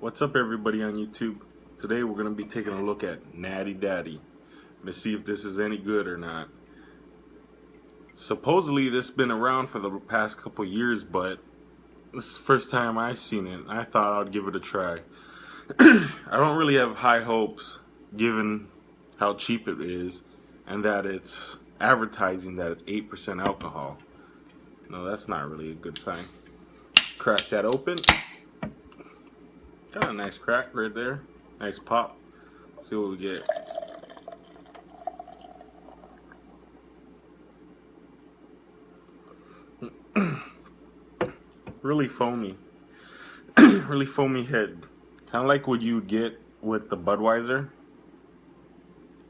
What's up, everybody on YouTube? Today we're going to be taking a look at Natty Daddy to see if this is any good or not. Supposedly this has been around for the past couple years, but this is the first time I've seen it. I thought I'd give it a try. I don't really have high hopes given how cheap it is and that it's advertising that it's 8% alcohol. No, that's not really a good sign. Crack that open. Got a nice crack right there. Nice pop. See what we get. Really foamy. Really foamy head. Kind of like what you would get with the Budweiser.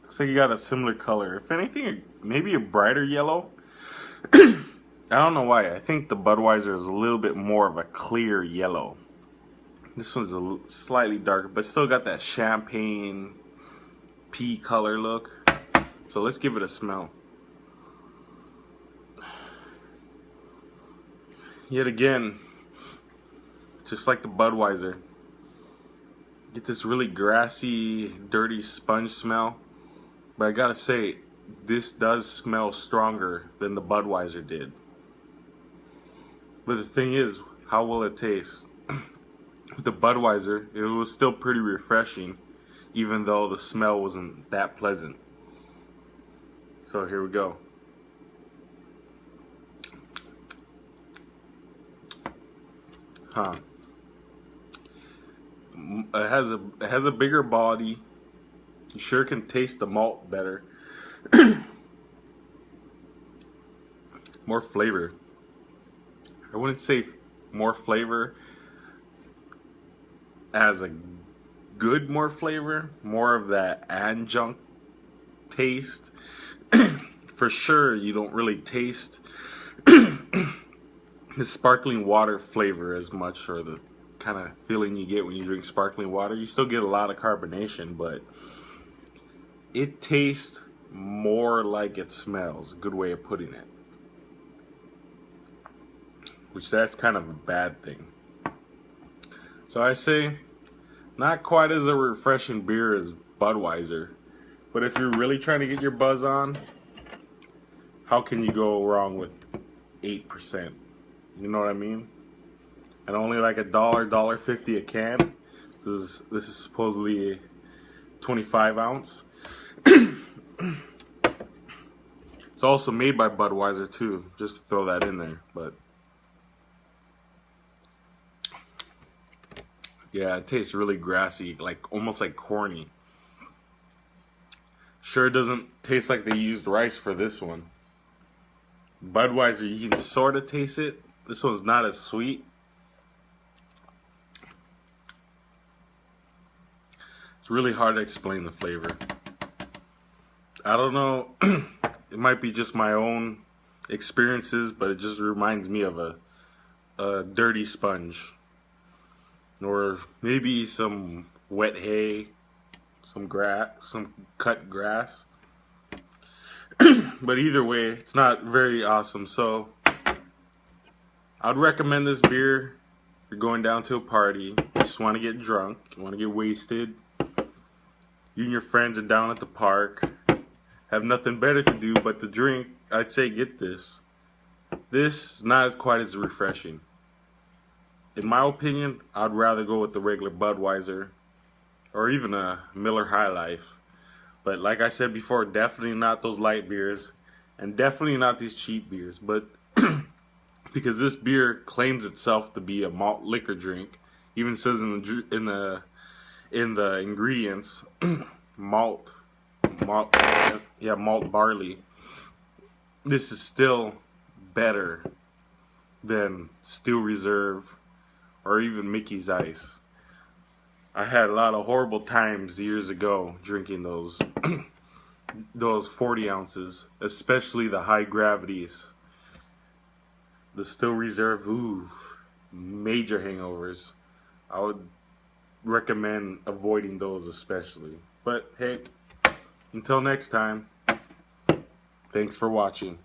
Looks like you got a similar color. If anything, maybe a brighter yellow. I don't know why. I think the Budweiser is a little bit more of a clear yellow. This one's a slightly darker, but still got that champagne pea color look. So let's give it a smell. Yet again, just like the Budweiser, get this really grassy, dirty sponge smell. But I gotta say, this does smell stronger than the Budweiser did. But the thing is, how will it taste? With the Budweiser, it was still pretty refreshing, even though the smell wasn't that pleasant. So here we go. It has a bigger body. You sure can taste the malt better. More flavor. I wouldn't say more flavor as a good more flavor, more of that adjunct taste. For sure, you don't really taste the sparkling water flavor as much, or the kind of feeling you get when you drink sparkling water. You still get a lot of carbonation, but it tastes more like it smells. Good way of putting it. Which that's kind of a bad thing. So I say, not quite as a refreshing beer as Budweiser, but if you're really trying to get your buzz on, how can you go wrong with 8%? You know what I mean? And only like $1.50 a can. This is supposedly a 25 ounce. It's also made by Budweiser too, just to throw that in there. But yeah, it tastes really grassy, like almost like corny. Sure, it doesn't taste like they used rice for this one. Budweiser, you can sort of taste it. This one's not as sweet. It's really hard to explain the flavor. I don't know. It might be just my own experiences, but it just reminds me of a dirty sponge. Or maybe some wet hay, some grass, some cut grass. But either way, it's not very awesome. So I'd recommend this beer if you're going down to a party, you just want to get drunk, you want to get wasted, you and your friends are down at the park, have nothing better to do but to drink. I'd say get this. This is not quite as refreshing. In my opinion, I'd rather go with the regular Budweiser or even a Miller High Life. But like I said before, definitely not those light beers and definitely not these cheap beers. But because this beer claims itself to be a malt liquor drink, even says in the ingredients malt barley. This is still better than Steel Reserve or even Mickey's Ice. I had a lot of horrible times years ago drinking those those 40 ounces, especially the high gravities. The Steel Reserve, ooh, major hangovers. I would recommend avoiding those especially. But hey, until next time, thanks for watching.